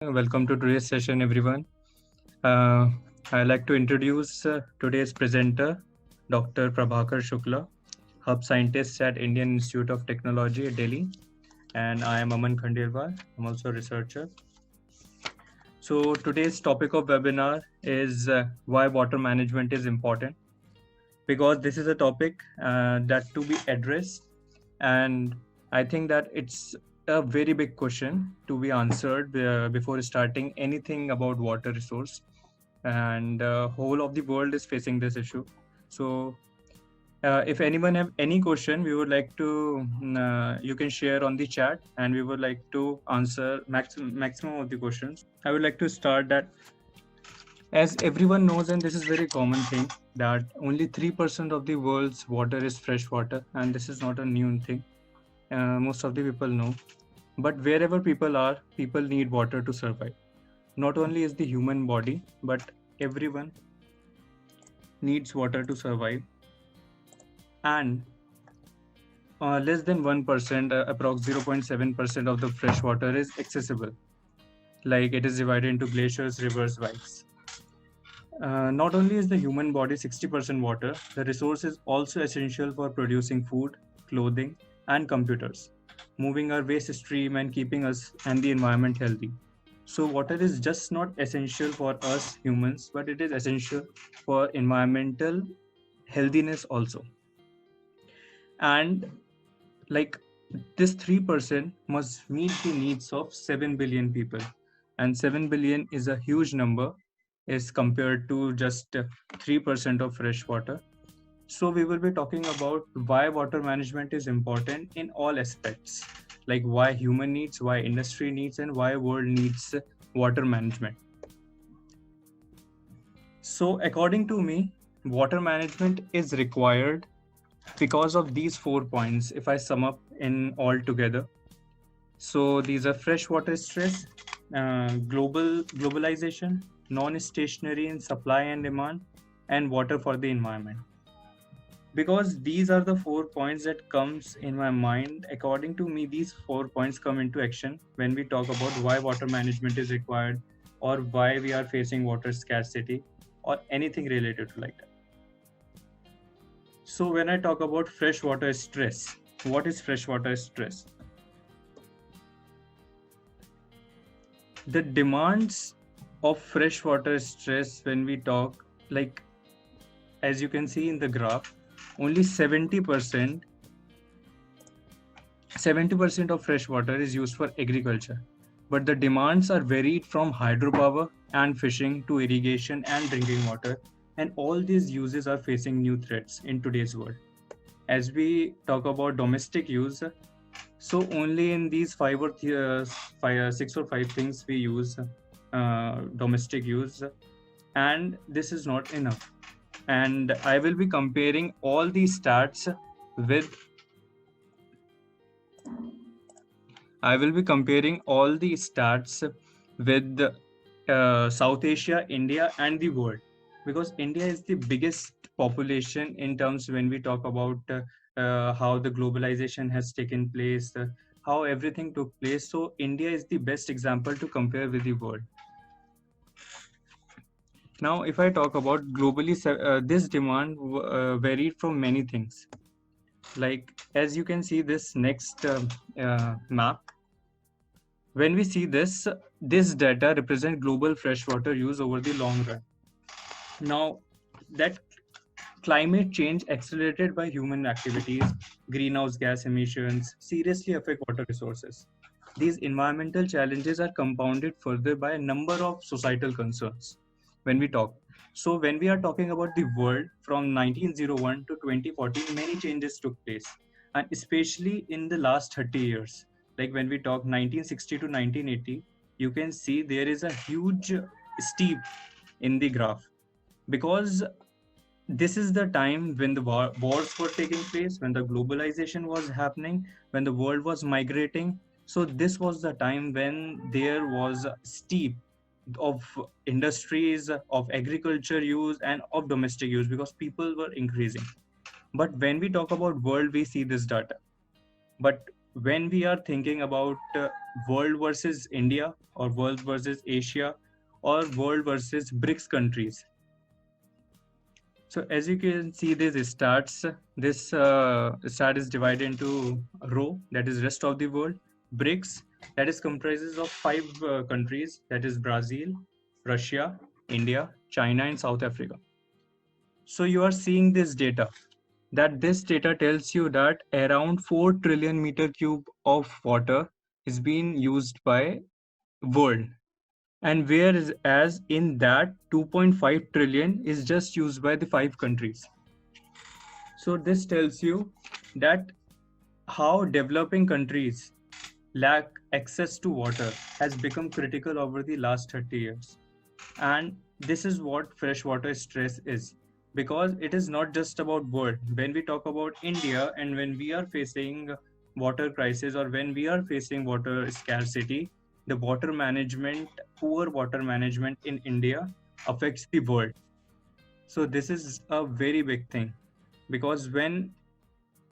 Welcome to today's session, everyone. Uh, I'd like to introduce today's presenter, Dr. Prabhakar Shukla, Hub Scientist at Indian Institute of Technology, Delhi. And I am Aman Khandelwal. I'm also a researcher. So today's topic of webinar is why water management is important, because this is a topic that to be addressed, and I think that it's a very big question to be answered before starting anything about water resource, and whole of the world is facing this issue. So if anyone have any question, we would like to you can share on the chat, and we would like to answer maximum of the questions. I would like to start that, as everyone knows, and this is very common thing, that only 3% of the world's water is fresh water, and this is not a new thing. Most of the people know. But wherever people are, people need water to survive. Not only is the human body, but everyone needs water to survive. And less than 1%, approx 0.7% of the fresh water is accessible. Like it is divided into glaciers, rivers, dikes. Not only is the human body 60% water, the resource is also essential for producing food, clothing, and computers, moving our waste stream and keeping us and the environment healthy. So water is just not essential for us humans, but it is essential for environmental healthiness also. And like this 3% must meet the needs of 7 billion people. And 7 billion is a huge number as compared to just 3% of fresh water. So we will be talking about why water management is important in all aspects, like why human needs, why industry needs, and why world needs water management. So according to me, water management is required because of these 4 points, if I sum up in all together. So these are freshwater stress, globalization, non-stationary in supply and demand, and water for the environment. Because these are the 4 points that comes in my mind. According to me, these 4 points come into action when we talk about why water management is required, or why we are facing water scarcity, or anything related to like that. So when I talk about freshwater stress, what is freshwater stress? The demands of freshwater stress, when we talk, like as you can see in the graph, only 70% of fresh water is used for agriculture, but the demands are varied from hydropower and fishing to irrigation and drinking water, and all these uses are facing new threats in today's world. As we talk about domestic use, so only in these six or five things we use domestic use, and this is not enough. And I will be comparing all these stats with South Asia, India, and the world, because India is the biggest population in terms when we talk about how the globalization has taken place, how everything took place. So India is the best example to compare with the world. Now, if I talk about globally, this demand varied from many things. Like as you can see this next map, when we see this data represent global freshwater use over the long run. Now, that climate change accelerated by human activities, greenhouse gas emissions, seriously affect water resources. These environmental challenges are compounded further by a number of societal concerns when we talk. So when we are talking about the world from 1901 to 2014, many changes took place, and especially in the last 30 years. Like when we talk 1960 to 1980, you can see there is a huge steep in the graph, because this is the time when the wars were taking place, when the globalization was happening, when the world was migrating. So this was the time when there was a steep of industries, of agriculture use, and of domestic use, because people were increasing. But when we talk about world, we see this data. But when we are thinking about world versus India, or world versus Asia, or world versus BRICS countries. So as you can see, this stat is divided into row, that is rest of the world, BRICS, that is comprises of 5 countries, that is Brazil, Russia, India, China, and South Africa. So you are seeing this data, that this data tells you that around 4 trillion meter cube of water is being used by world, and whereas as in that 2.5 trillion is just used by the 5 countries. So this tells you that how developing countries lack access to water has become critical over the last 30 years. And this is what freshwater stress is, because it is not just about world. When we talk about India, and when we are facing water crisis, or when we are facing water scarcity, the poor water management in India affects the world. So this is a very big thing, because when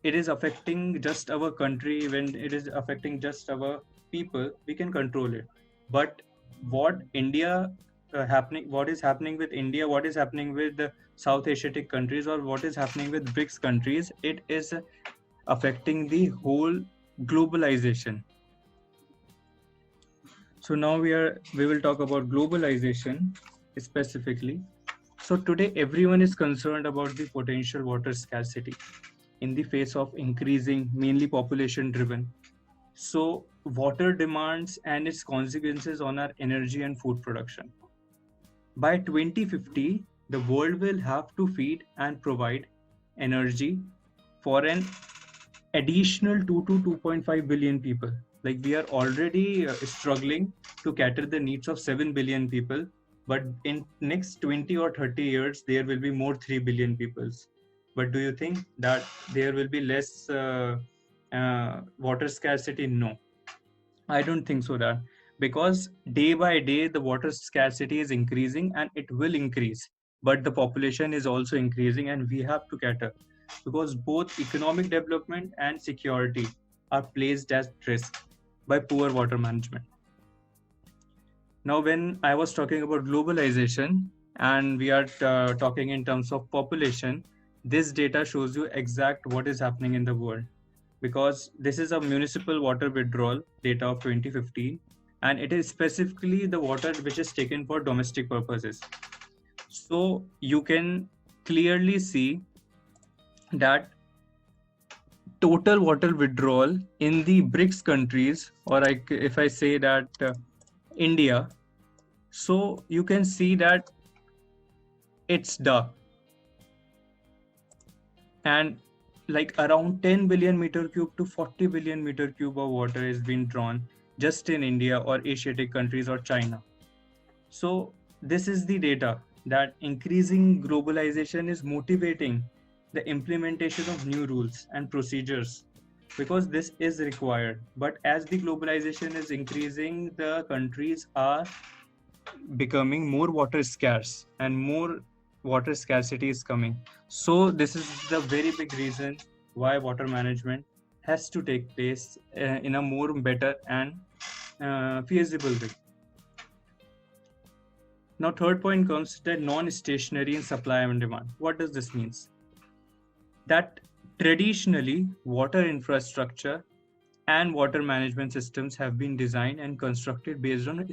it is affecting just our country, when it is affecting just our people, we can control it. But what India what is happening with India, what is happening with the South Asiatic countries, or what is happening with BRICS countries, it is affecting the whole globalization. So now we will talk about globalization specifically. So today everyone is concerned about the potential water scarcity in the face of increasing, mainly population driven. So water demands and its consequences on our energy and food production. By 2050, the world will have to feed and provide energy for an additional 2 to 2.5 billion people. Like, we are already struggling to cater the needs of 7 billion people, but in next 20 or 30 years there will be more 3 billion peoples. But do you think that there will be less water scarcity? No, I don't think so, that because day by day the water scarcity is increasing, and it will increase, but the population is also increasing, and we have to cater, because both economic development and security are placed at risk by poor water management. Now, when I was talking about globalization, and we are talking in terms of population, this data shows you exact what is happening in the world, because this is a municipal water withdrawal data of 2015, and it is specifically the water which is taken for domestic purposes. So you can clearly see that total water withdrawal in the BRICS countries, or if I say that India, so you can see that it's dark, and like around 10 billion meter cube to 40 billion meter cube of water is being drawn just in India or Asiatic countries or China. So this is the data that increasing globalization is motivating the implementation of new rules and procedures, because this is required. But as the globalization is increasing, the countries are becoming more water scarce, and more water scarcity is coming. So this is the very big reason why water management has to take place in a more better and feasible way. Now, third point comes to non-stationary in supply and demand. What does this mean? That traditionally water infrastructure and water management systems have been designed and constructed based on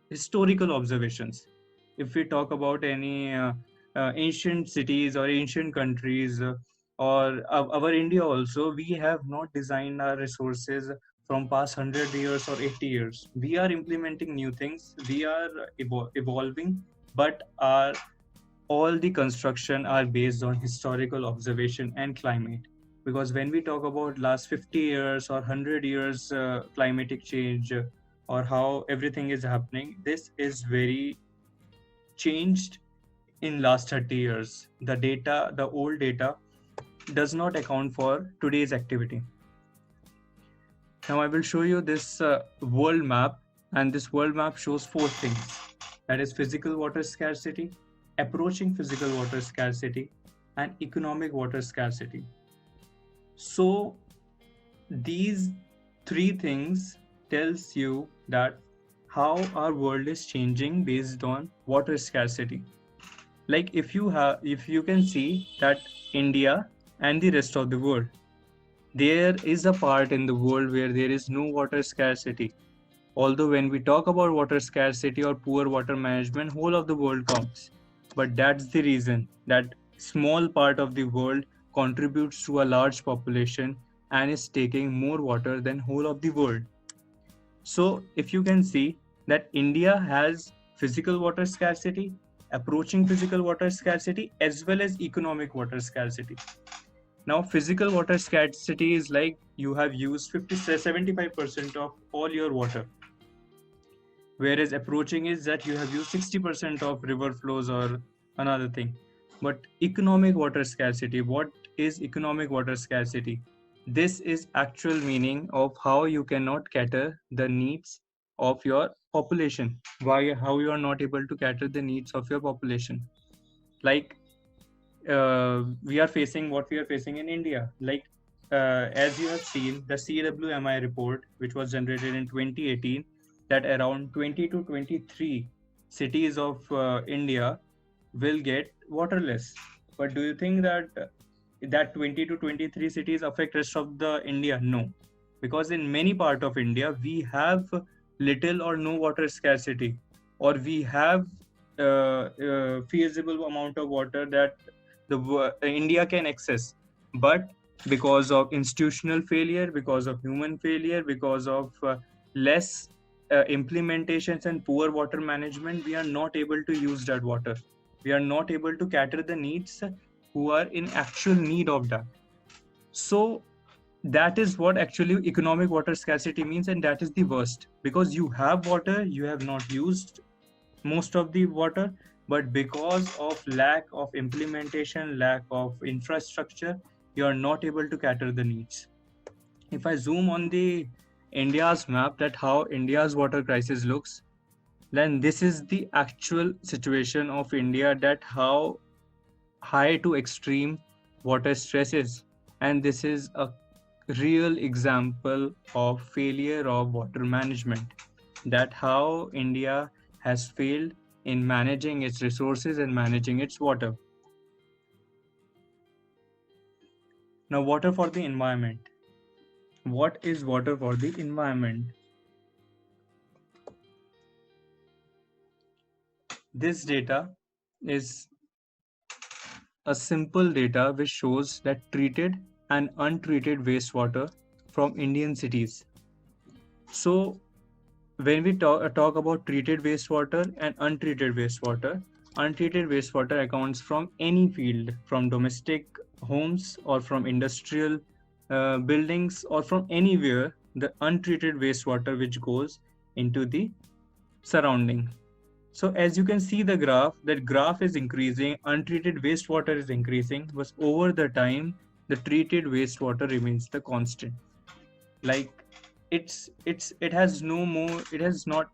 historical observations. If we talk about any ancient cities or ancient countries, or our India also, we have not designed our resources from past 100 years or 80 years. We are implementing new things, we are evolving, but all the construction are based on historical observation and climate. Because when we talk about last 50 years or 100 years climatic change, or how everything is happening, this is very changed in last 30 years. The old data does not account for today's activity. Now I will show you this world map, and this world map shows 4 things. That is physical water scarcity, approaching physical water scarcity, and economic water scarcity. So these three things tells you that how our world is changing based on water scarcity. Like if you can see that India and the rest of the world, there is a part in the world where there is no water scarcity. Although when we talk about water scarcity or poor water management, whole of the world counts. But that's the reason that small part of the world contributes to a large population and is taking more water than whole of the world. So if you can see that India has physical water scarcity, approaching physical water scarcity, as well as economic water scarcity. Now, physical water scarcity is like you have used 75% of all your water, whereas approaching is that you have used 60% of river flows or another thing. But economic water scarcity, what is economic water scarcity? This is actual meaning of how you cannot cater the needs of your population. Why, how you are not able to cater the needs of your population. Like we are facing what we are facing in India. Like as you have seen, the CWMI report, which was generated in 2018, that around 20 to 23 cities of India will get waterless. But do you think that that 20 to 23 cities affect rest of the India? No, because in many part of India we have little or no water scarcity, or we have feasible amount of water that India can access. But because of institutional failure, because of human failure, because of less implementations and poor water management, we are not able to use that water. We are not able to cater the needs who are in actual need of that. So that is what actually economic water scarcity means, and that is the worst, because you have water, you have not used most of the water, but because of lack of implementation, lack of infrastructure, you are not able to cater the needs. If I zoom on the India's map, that how India's water crisis looks, then this is the actual situation of India, that how high to extreme water stress is. And this is a real example of failure of water management, that how India has failed in managing its resources and managing its water. Now, water for the environment. What is water for the environment? This data is a simple data which shows that treated and untreated wastewater from Indian cities. So when we talk about treated wastewater and untreated wastewater accounts from any field, from domestic homes or from industrial buildings or from anywhere, the untreated wastewater which goes into the surrounding. So as you can see the graph, that graph is increasing, untreated wastewater is increasing, but over the time, the treated wastewater remains the constant. Like it has not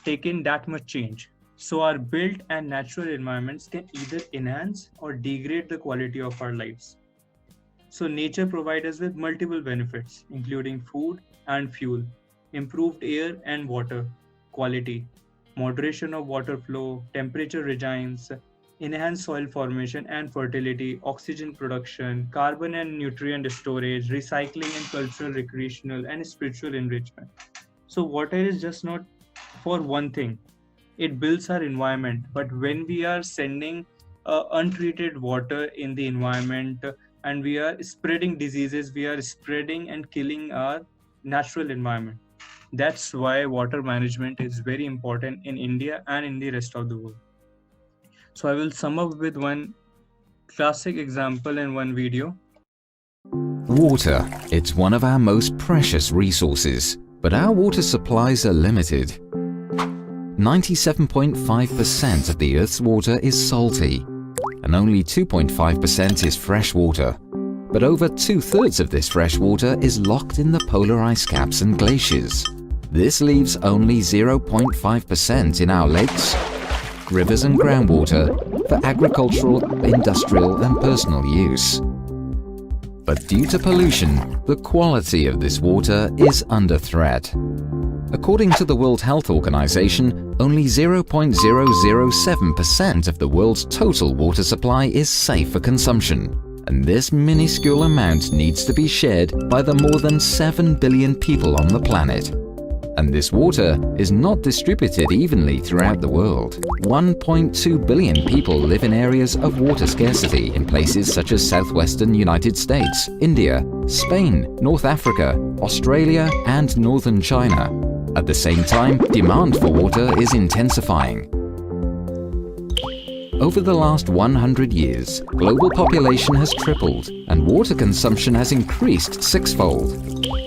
taken that much change. So our built and natural environments can either enhance or degrade the quality of our lives. So nature provides us with multiple benefits, including food and fuel, improved air and water quality, moderation of water flow, temperature regimes, enhanced soil formation and fertility, oxygen production, carbon and nutrient storage, recycling and cultural, recreational, and spiritual enrichment. So water is just not for one thing. It builds our environment. But when we are sending untreated water in the environment and we are spreading diseases, we are spreading and killing our natural environment. That's why water management is very important in India and in the rest of the world. So I will sum up with one classic example in one video. Water. It's one of our most precious resources, but our water supplies are limited. 97.5% of the Earth's water is salty, and only 2.5% is fresh water. But over 2/3 of this fresh water is locked in the polar ice caps and glaciers. This leaves only 0.5% in our lakes, rivers and groundwater for agricultural, industrial and personal use. But due to pollution, the quality of this water is under threat. According to the World Health Organization, only 0.007% of the world's total water supply is safe for consumption, and this minuscule amount needs to be shared by the more than 7 billion people on the planet. And this water is not distributed evenly throughout the world. 1.2 billion people live in areas of water scarcity in places such as southwestern United States, India, Spain, North Africa, Australia, and northern China. At the same time, demand for water is intensifying. Over the last 100 years, global population has tripled and water consumption has increased sixfold.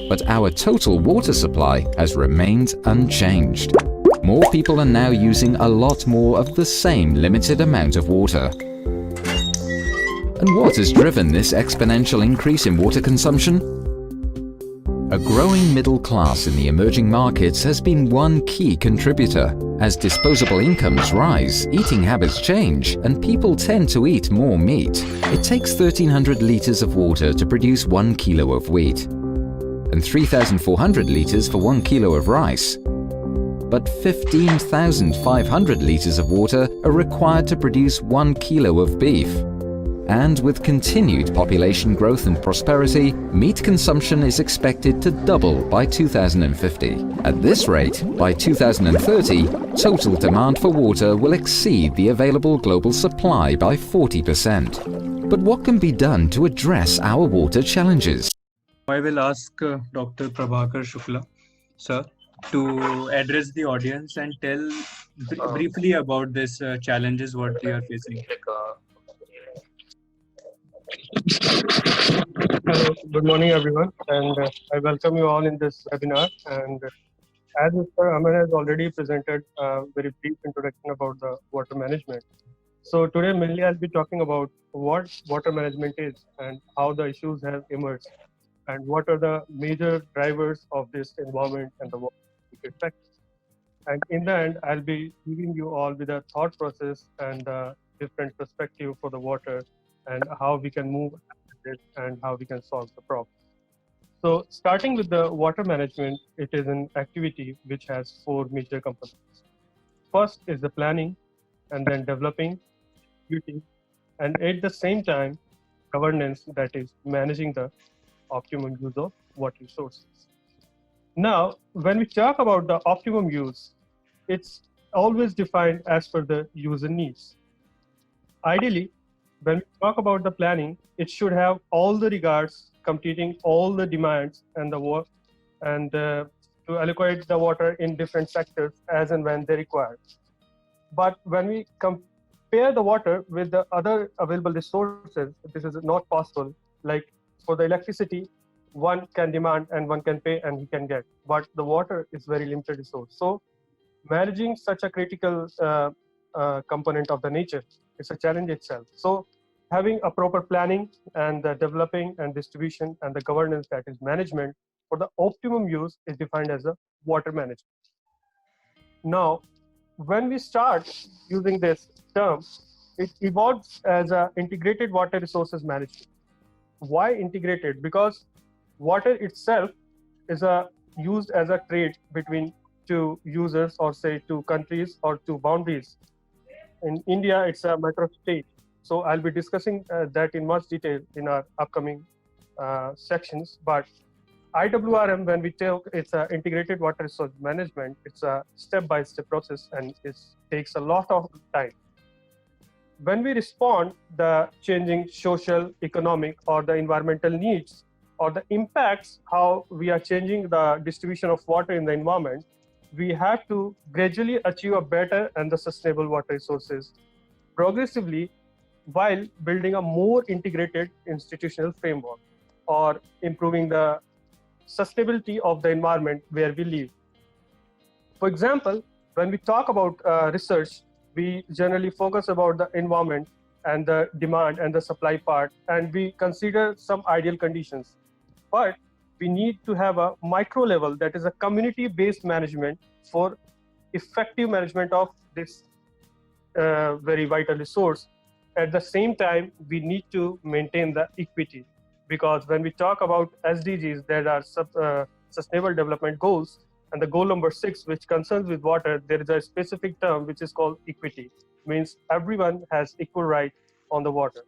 But our total water supply has remained unchanged. More people are now using a lot more of the same limited amount of water. And what has driven this exponential increase in water consumption? A growing middle class in the emerging markets has been one key contributor. As disposable incomes rise, eating habits change, and people tend to eat more meat. It takes 1,300 liters of water to produce 1 kilo of wheat, and 3,400 liters for 1 kilo of rice. But 15,500 liters of water are required to produce 1 kilo of beef. And with continued population growth and prosperity, meat consumption is expected to double by 2050. At this rate, by 2030, total demand for water will exceed the available global supply by 40%. But what can be done to address our water challenges? I will ask Dr. Prabhakar Shukla, sir, to address the audience and tell briefly about these challenges what we are facing. Hello, good morning everyone, and I welcome you all in this webinar. And as Mr. Aman has already presented a very brief introduction about the water management. So today mainly I'll be talking about what water management is and how the issues have emerged and what are the major drivers of this environment and the water effect. And in the end, I'll be giving you all with a thought process and a different perspective for the water and how we can move it and how we can solve the problem. So starting with the water management, it is an activity which has 4 major components. First is the planning, and then developing, executing, and at the same time, governance, that is managing the optimum use of water resources. Now, when we talk about the optimum use, it's always defined as per the user needs. Ideally, when we talk about the planning, it should have all the regards, completing all the demands and the work, and to allocate the water in different sectors as and when they require. But when we compare the water with the other available resources, this is not possible. Like for the electricity, one can demand and one can pay and he can get, but the water is very limited resource. So managing such a critical component of the nature, it's a challenge itself. So having a proper planning and the developing and distribution and the governance, that is management, for the optimum use is defined as a water management. Now, when we start using this term, it evolves as a integrated water resources management. Why integrated? Because water itself is used as a trade between 2 users, or say 2 countries or 2 boundaries. In India, it's a matter of state. So I'll be discussing that in much detail in our upcoming sections. But IWRM, when we talk, it's an integrated water resource management. It's a step-by-step process, and it takes a lot of time. When we respond the changing social, economic, or the environmental needs, or the impacts, how we are changing the distribution of water in the environment, we have to gradually achieve a better and the sustainable water resources progressively, while building a more integrated institutional framework or improving the sustainability of the environment where we live. For example, when we talk about research, we generally focus about the environment and the demand and the supply part, and we consider some ideal conditions. But we need to have a micro level, that is a community-based management for effective management of this very vital resource. At the same time, we need to maintain the equity. because when we talk about SDGs, there are Sustainable Development Goals, and the goal number 6, which concerns with water, there is a specific term which is called equity. Means everyone has equal right on the water,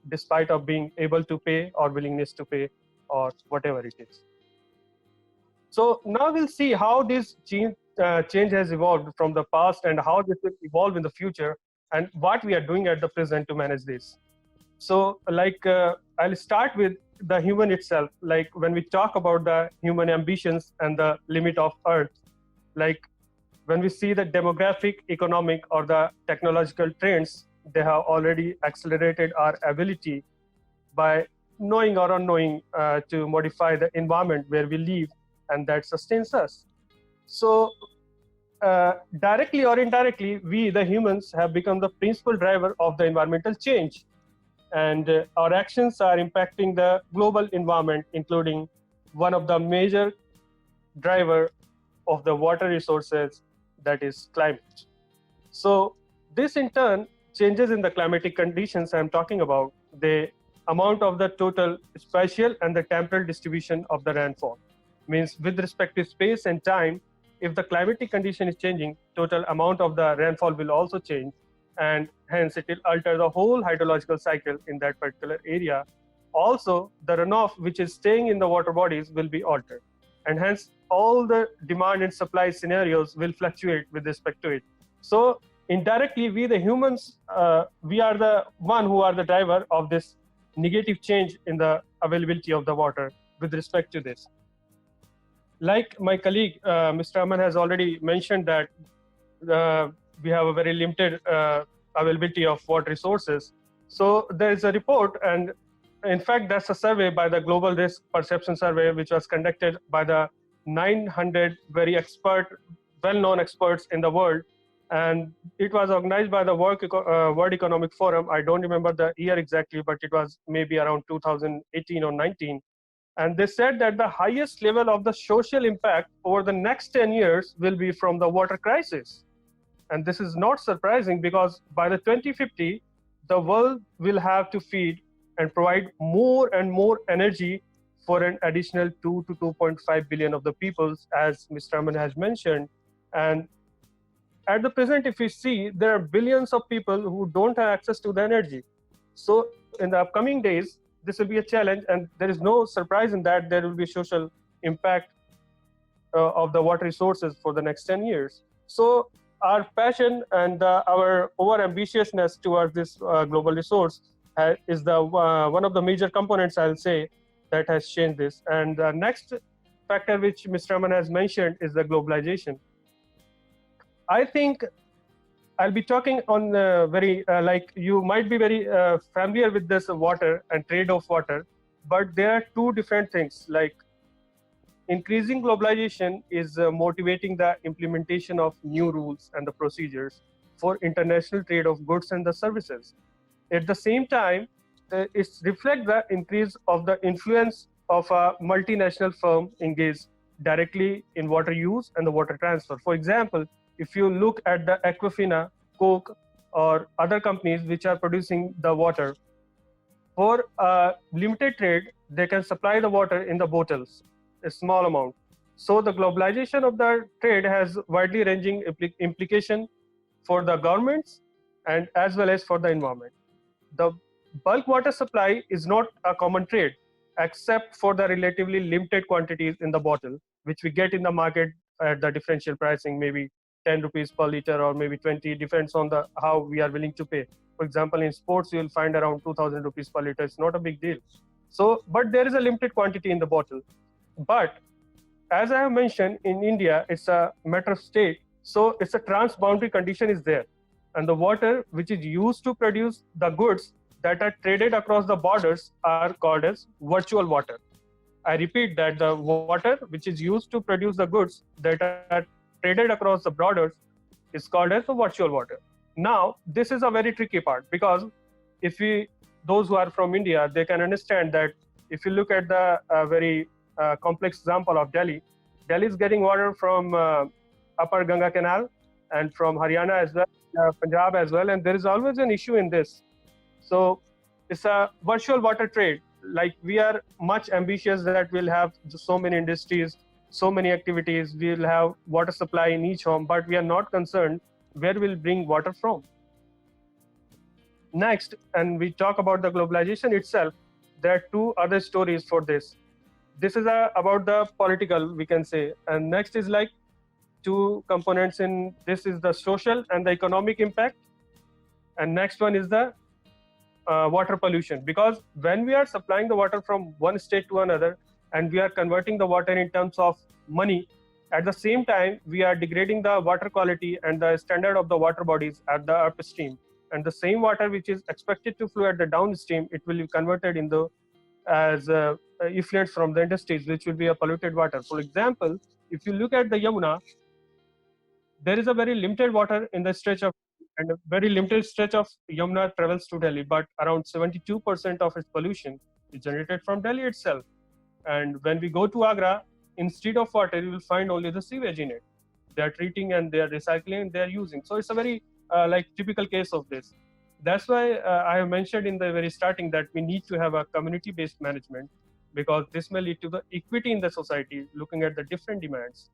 despite of being able to pay or willingness to pay or whatever it is. So now we'll see how this change has evolved from the past and how this will evolve in the future and what we are doing at the present to manage this. So I'll start with the human itself. Like when we talk about the human ambitions and the limit of Earth, like when we see the demographic, economic, or the technological trends, they have already accelerated our ability by knowing or unknowing to modify the environment where we live, and that sustains us. So directly or indirectly, we, the humans, have become the principal driver of the environmental change. And our actions are impacting the global environment, including one of the major driver of the water resources, that is climate. So this in turn changes in the climatic conditions I'm talking about, the amount of the total spatial and the temporal distribution of the rainfall. Means with respect to space and time, if the climatic condition is changing, total amount of the rainfall will also change, and hence it will alter the whole hydrological cycle in that particular area. Also, the runoff which is staying in the water bodies will be altered, and hence all the demand and supply scenarios will fluctuate with respect to it. So indirectly, we the humans, we are the one who are the driver of this negative change in the availability of the water with respect to this. Like my colleague, Mr. Aman has already mentioned that we have a very limited availability of water resources. So there is a report, and in fact, that's a survey by the Global Risk Perception Survey, which was conducted by the 900 very expert, well-known experts in the world. And it was organized by the World Economic Forum. I don't remember the year exactly, but it was maybe around 2018 or 19. And they said that the highest level of the social impact over the next 10 years will be from the water crisis. And this is not surprising, because by the 2050, the world will have to feed and provide more and more energy for an additional 2 to 2.5 billion of the peoples, as Mr. Aman has mentioned. And at the present, if we see, there are billions of people who don't have access to the energy. So in the upcoming days, this will be a challenge, and there is no surprise in that there will be social impact of the water resources for the next 10 years. So our passion and our over-ambitiousness towards this global resource is the one of the major components, I'll say, that has changed this. And the next factor which Mr. Aman has mentioned is the globalization. I think I'll be talking on very, like you might be very familiar with this water and trade of water, but there are two different things. Like increasing globalization is motivating the implementation of new rules and the procedures for international trade of goods and the services. At the same time, it reflects the increase of the influence of a multinational firm engaged directly in water use and the water transfer. For example, if you look at the Aquafina, Coke, or other companies which are producing the water, for limited trade, they can supply the water in the bottles, a small amount. So the globalization of the trade has widely ranging implication for the governments and as well as for the environment. The bulk water supply is not a common trade, except for the relatively limited quantities in the bottle, which we get in the market at the differential pricing, maybe 10 rupees per liter or maybe 20, depends on the how we are willing to pay. For example, in sports, you'll find around 2000 rupees per liter. It's not a big deal. So, but there is a limited quantity in the bottle. But as I have mentioned, in India, it's a matter of state. So it's a transboundary condition is there. And the water which is used to produce the goods that are traded across the borders are called as virtual water. I repeat that the water which is used to produce the goods that are traded across the borders is called as the virtual water. Now, this is a very tricky part, because if those who are from India, they can understand that if you look at the very complex example of Delhi, Delhi is getting water from Upper Ganga Canal and from Haryana as well, Punjab as well, and there is always an issue in this. So it's a virtual water trade. like we are much ambitious that we'll have so many industries, so many activities, we'll have water supply in each home, but we are not concerned where we'll bring water from. Next, and we talk about the globalization itself, there are two other stories for this. This is about the political, we can say, and next is like two components in this is the social and the economic impact, and next one is the water pollution, because when we are supplying the water from one state to another and we are converting the water in terms of money, at the same time we are degrading the water quality and the standard of the water bodies at the upstream, and the same water which is expected to flow at the downstream, it will be converted into as effluents from the industries, which will be a polluted water. For example, if you look at the Yamuna, there is a very limited water in the stretch of, and a very limited stretch of Yamuna travels to Delhi, but around 72% of its pollution is generated from Delhi itself. And when we go to Agra, instead of water, you will find only the sewage in it. They are treating and they are recycling and they are using. So it's a very like typical case of this. That's why I have mentioned in the very starting that we need to have a community-based management, because this may lead to the equity in the society, looking at the different demands.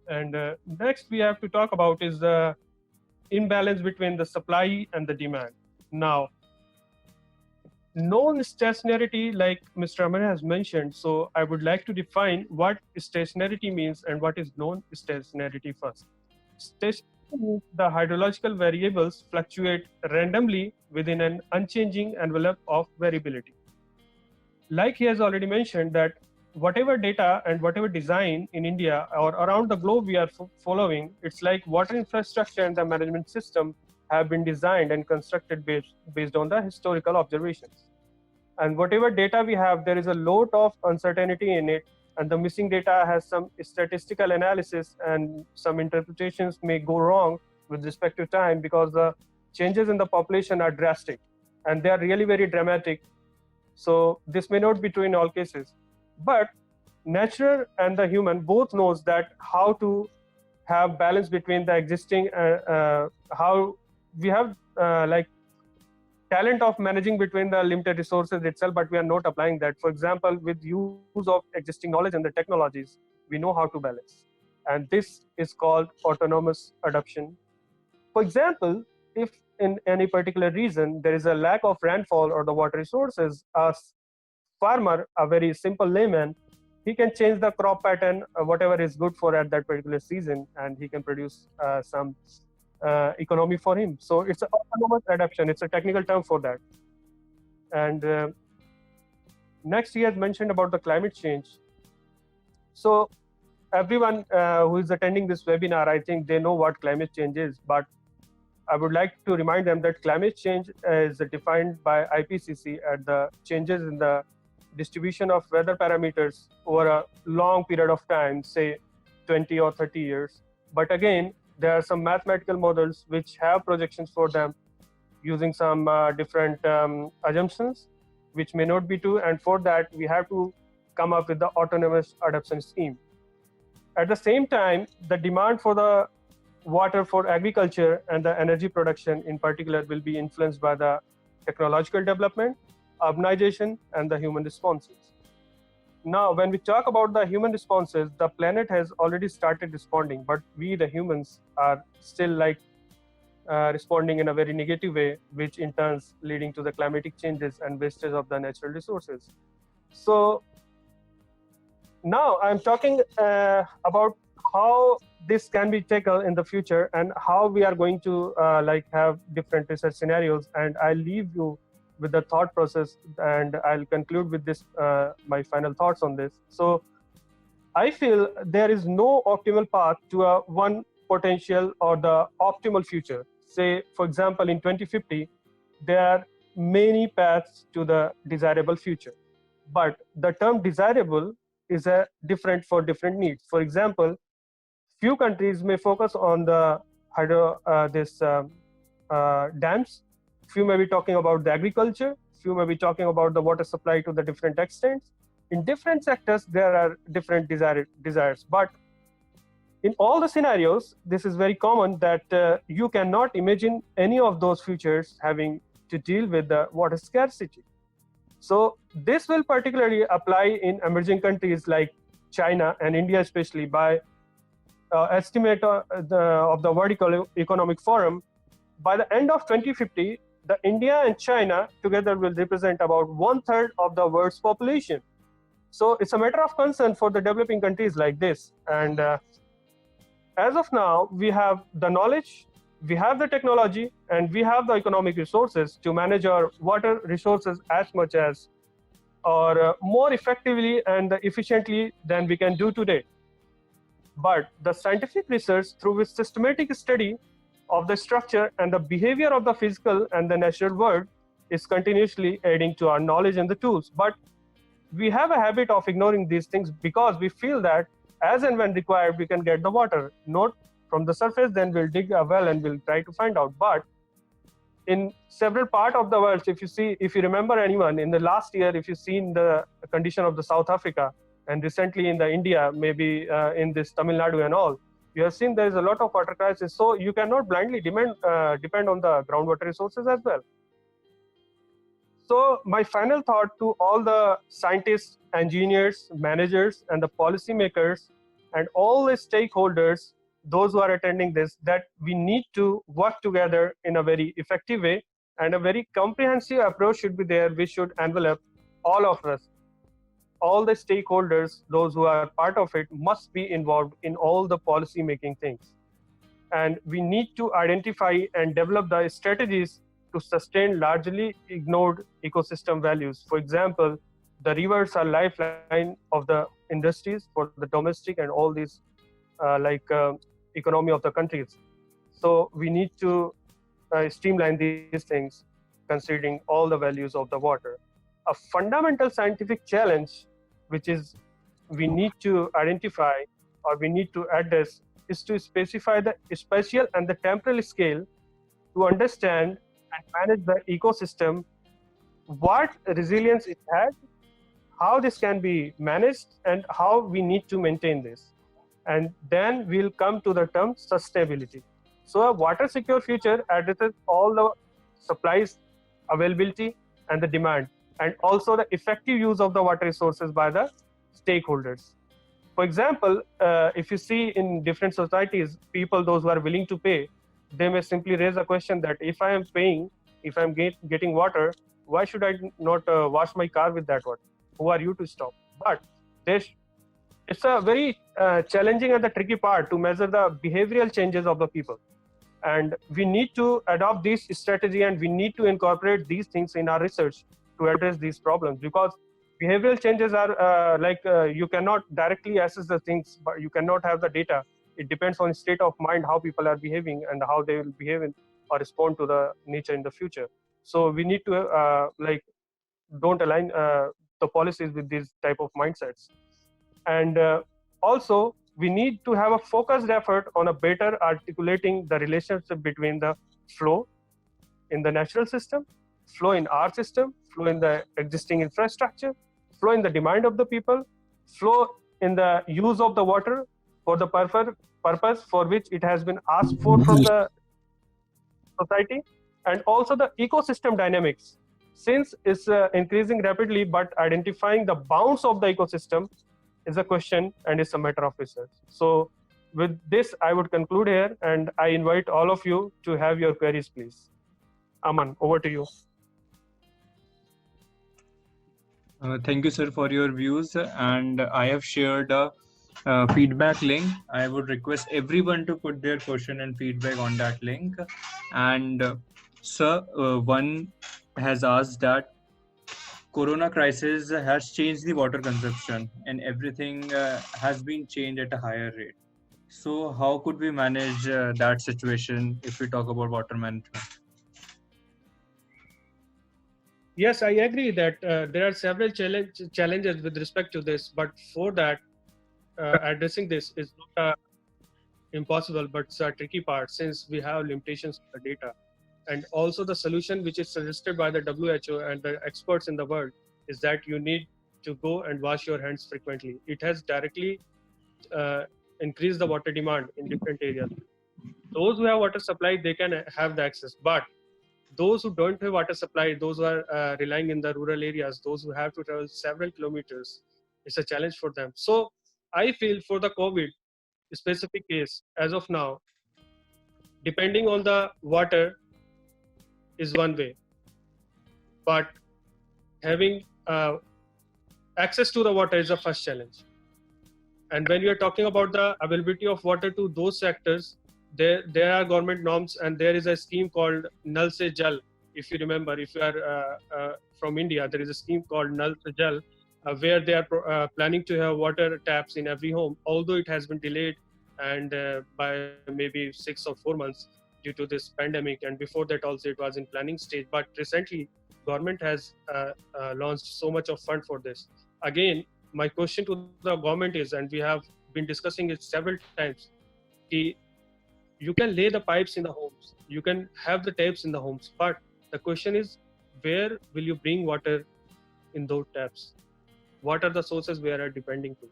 And next we have to talk about is the imbalance between the supply and the demand. Now, non-stationarity, like Mr. Aman has mentioned, so I would like to define what stationarity means and what is non-stationarity first. Stationarity means the hydrological variables fluctuate randomly within an unchanging envelope of variability. Like he has already mentioned that whatever data and whatever design in India or around the globe we are following, it's like water infrastructure and the management system have been designed and constructed based on the historical observations. And whatever data we have, there is a lot of uncertainty in it, and the missing data has some statistical analysis and some interpretations may go wrong with respect to time, because the changes in the population are drastic and they are really very dramatic. So this may not be true in all cases. But nature and the human both knows that how to have balance between the existing, how we have like talent of managing between the limited resources itself, but we are not applying that. For example, with use of existing knowledge and the technologies, we know how to balance. And this is called autonomous adoption. For example, if in any particular region there is a lack of rainfall or the water resources, a farmer, a very simple layman, he can change the crop pattern, whatever is good for at that particular season, and he can produce some economy for him. So it's an autonomous adaptation. It's a technical term for that. And next, he has mentioned about the climate change. So everyone who is attending this webinar, I think they know what climate change is, but I would like to remind them that climate change is defined by IPCC at the changes in the distribution of weather parameters over a long period of time, say 20 or 30 years. But again, there are some mathematical models which have projections for them using some different assumptions, which may not be true. And for that, we have to come up with the autonomous adoption scheme. At the same time, the demand for the water for agriculture and the energy production in particular will be influenced by the technological development, urbanization, and the human responses. Now, when we talk about the human responses, the planet has already started responding, but we, the humans, are still like responding in a very negative way, which in turn leading to the climatic changes and wastage of the natural resources. So now I'm talking about how this can be tackled in the future and how we are going to like have different research scenarios. And I'll leave you with the thought process, and I'll conclude with this, my final thoughts on this. So I feel there is no optimal path to a one potential or the optimal future. Say, for example, in 2050, there are many paths to the desirable future. But the term desirable is different for different needs. For example, few countries may focus on the dams. Few may be talking about the agriculture. Few may be talking about the water supply to the different extents. In different sectors, there are different desires. But in all the scenarios, this is very common that you cannot imagine any of those futures having to deal with the water scarcity. So this will particularly apply in emerging countries like China and India, especially by estimate of the World Economic Forum. By the end of 2050, the India and China together will represent about 1/3 of the world's population. So it's a matter of concern for the developing countries like this. And as of now, we have the knowledge, we have the technology, and we have the economic resources to manage our water resources as much as or more effectively and efficiently than we can do today. But the scientific research through which systematic study of the structure and the behavior of the physical and the natural world is continuously adding to our knowledge and the tools. But we have a habit of ignoring these things because we feel that as and when required, we can get the water, not from the surface, then we'll dig a well and we'll try to find out. But in several parts of the world, if you remember anyone, in the last year, if you've seen the condition of the South Africa, and recently in the India, maybe in this Tamil Nadu and all, you have seen there is a lot of water crisis. So you cannot blindly depend on the groundwater resources as well. So my final thought to all the scientists, engineers, managers, and the policymakers, and all the stakeholders, those who are attending this, that we need to work together in a very effective way, and a very comprehensive approach should be there, which should envelop all of us. All the stakeholders, those who are part of it, must be involved in all the policy making things. And we need to identify and develop the strategies to sustain largely ignored ecosystem values. For example, the rivers are lifeline of the industries for the domestic and all these economy of the countries. So we need to streamline these things, considering all the values of the water. A fundamental scientific challenge, which is we need to identify or we need to address, is to specify the spatial and the temporal scale to understand and manage the ecosystem, what resilience it has, how this can be managed, and how we need to maintain this. And then we'll come to the term sustainability. So a water secure future addresses all the supplies, availability, and the demand, and also the effective use of the water resources by the stakeholders. For example, if you see in different societies, people, those who are willing to pay, they may simply raise a question that if I am paying, if I'm getting water, why should I not wash my car with that water? Who are you to stop? But it's a very challenging and the tricky part to measure the behavioral changes of the people. And we need to adopt this strategy, and we need to incorporate these things in our research to address these problems, because behavioral changes are you cannot directly assess the things, but you cannot have the data. It depends on state of mind, how people are behaving and how they will behave or respond to the nature in the future. So we need to don't align the policies with these type of mindsets. And also we need to have a focused effort on a better articulating the relationship between the flow in the natural system, flow in our system, flow in the existing infrastructure, flow in the demand of the people, flow in the use of the water for the purpose for which it has been asked for from the society, and also the ecosystem dynamics, since it's increasing rapidly, but identifying the bounds of the ecosystem is a question and it's a matter of research. So with this, I would conclude here, and I invite all of you to have your queries, please. Aman, over to you. Thank you, sir, for your views. And I have shared a feedback link. I would request everyone to put their question and feedback on that link. And sir, one has asked that Corona crisis has changed the water consumption, and everything has been changed at a higher rate. So how could we manage that situation if we talk about water management? Yes, I agree that there are several challenges with respect to this, but for that, addressing this is not impossible, but it's a tricky part, since we have limitations of the data. And also the solution which is suggested by the WHO and the experts in the world is that you need to go and wash your hands frequently. It has directly increased the water demand in different areas. Those who have water supply, they can have the access, but those who don't have water supply, those who are relying in the rural areas, those who have to travel several kilometers, it's a challenge for them. So I feel for the COVID specific case, as of now, depending on the water is one way, but having access to the water is the first challenge. And when we are talking about the availability of water to those sectors, there are government norms, and there is a scheme called Nal Se Jal. If you remember, if you are from India, there is a scheme called Nal Se Jal, where they are planning to have water taps in every home. Although it has been delayed, and by maybe 6 or 4 months due to this pandemic, and before that also it was in planning stage. But recently, government has launched so much of fund for this. Again, my question to the government is, and we have been discussing it several times, you can lay the pipes in the homes, you can have the taps in the homes, but the question is, where will you bring water in those taps? What are the sources we are depending to?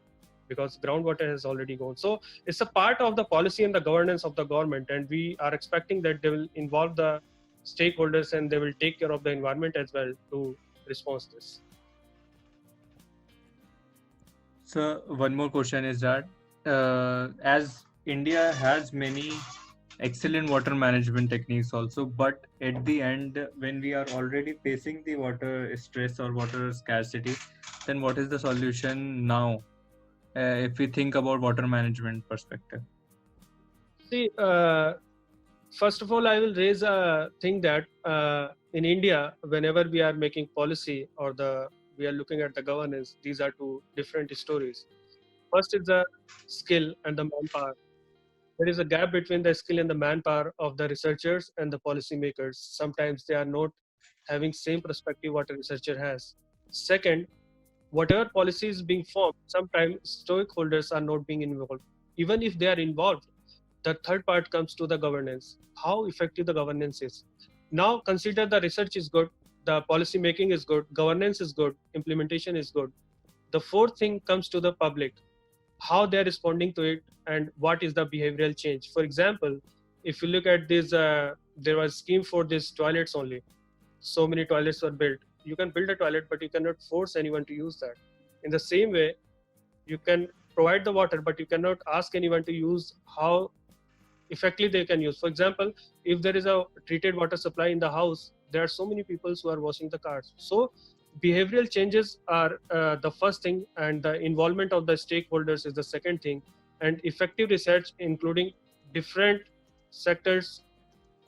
Because groundwater has already gone. So it's a part of the policy and the governance of the government, and we are expecting that they will involve the stakeholders and they will take care of the environment as well to respond to this. So one more question is that as India has many excellent water management techniques also, but at the end, when we are already facing the water stress or water scarcity, then what is the solution now? If we think about water management perspective. See, first of all, I will raise a thing that in India, whenever we are making policy or we are looking at the governance, these are two different stories. First is the skill and the manpower. There is a gap between the skill and the manpower of the researchers and the policymakers. Sometimes they are not having same perspective what a researcher has. Second, whatever policy is being formed, sometimes stakeholders are not being involved. Even if they are involved, the third part comes to the governance, how effective the governance is. Now consider the research is good, the policy making is good, governance is good, implementation is good. The fourth thing comes to the public, how they're responding to it and what is the behavioral change. For example, if you look at this, there was a scheme for these toilets only. So many toilets were built. You can build a toilet, but you cannot force anyone to use that. In the same way, you can provide the water, but you cannot ask anyone to use how effectively they can use. For example, if there is a treated water supply in the house, there are so many people who are washing the cars. So behavioral changes are the first thing, and the involvement of the stakeholders is the second thing, and effective research including different sectors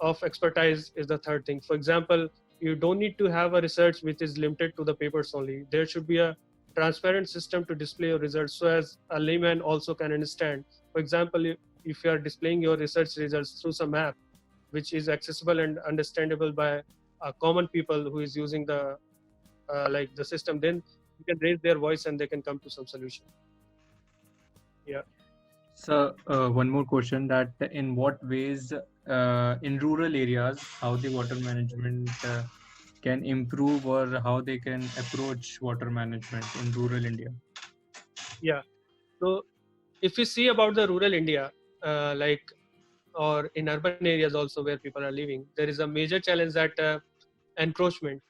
of expertise is the third thing. For example, you don't need to have a research which is limited to the papers only. There should be a transparent system to display your results so as a layman also can understand. For example, if you are displaying your research results through some app which is accessible and understandable by common people who is using the like the system, then you can raise their voice and they can come to some solution. Yeah. So one more question, that in what ways in rural areas, how the water management can improve, or how they can approach water management in rural India? Yeah. So if you see about the rural India, or in urban areas also where people are living, there is a major challenge that encroachment.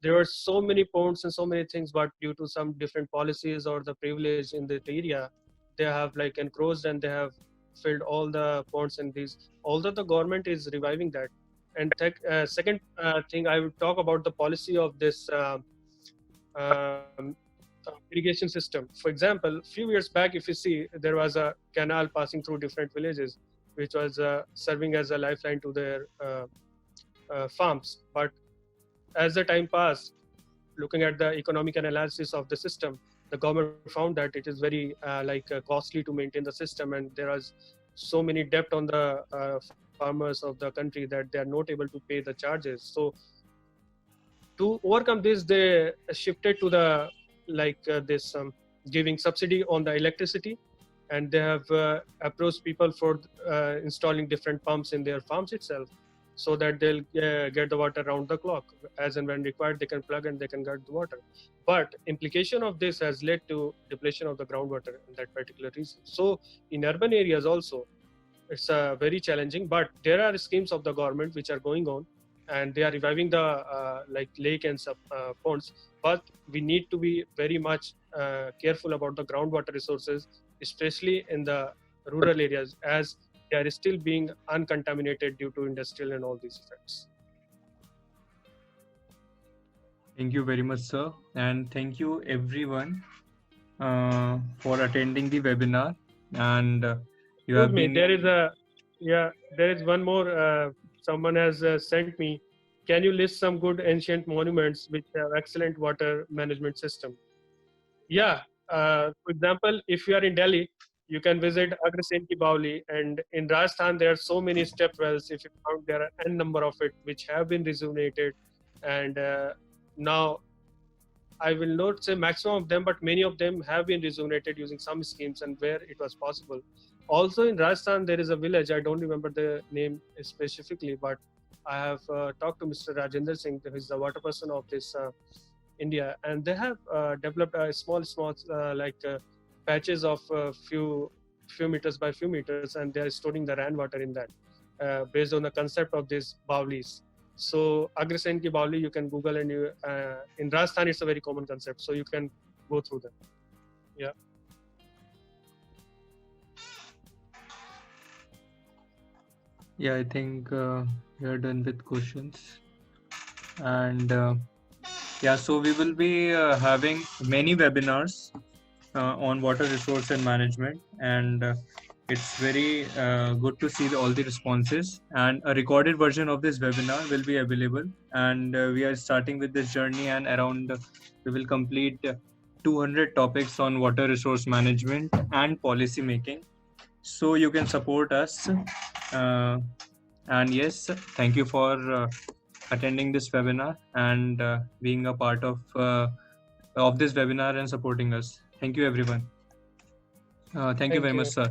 There were so many ponds and so many things, but due to some different policies or the privilege in that area, they have like encroached and they have filled all the ponds and these. Although the government is reviving that. And second thing, I would talk about the policy of this um, irrigation system. For example, a few years back, if you see, there was a canal passing through different villages, which was serving as a lifeline to their farms. But as the time passed, looking at the economic analysis of the system, the government found that it is very costly to maintain the system, and there is so many debt on the farmers of the country that they are not able to pay the charges. So to overcome this, they shifted to the this giving subsidy on the electricity, and they have approached people for installing different pumps in their farms itself, so that they'll get the water around the clock. As and when required, they can plug and they can get the water. But implication of this has led to depletion of the groundwater in that particular region. So in urban areas also, it's very challenging, but there are schemes of the government which are going on. and they are reviving the like lake and ponds. But we need to be very much careful about the groundwater resources, especially in the rural areas, as they are still being uncontaminated due to industrial and all these effects. Thank you very much, sir. And thank you everyone for attending the webinar. And you have been... There is one more. Someone has sent me. Can you list some good ancient monuments which have excellent water management system? Yeah. For example, if you are in Delhi, you can visit Agrasen Ki Baoli, and in Rajasthan there are so many step wells. If you count, there are n number of it which have been rejuvenated, and now I will not say maximum of them, but many of them have been rejuvenated using some schemes and where it was possible. Also in Rajasthan, there is a village, I don't remember the name specifically, but I have talked to Mr. Rajendra Singh, who is the water person of this India, and they have developed a small patches of few meters by few meters, and they are storing the rainwater in that based on the concept of these bawlis. So Agrasen Ki Baoli, you can Google, and you in Rajasthan it's a very common concept, so you can go through them. Yeah. Yeah, I think we are done with questions. And yeah, so we will be having many webinars on water resource and management, and it's very good to see all the responses. And a recorded version of this webinar will be available, and we are starting with this journey, and around we will complete 200 topics on water resource management and policy making. So you can support us, and yes, thank you for attending this webinar and being a part of this webinar and supporting us. Thank you, everyone. Thank you very much, sir.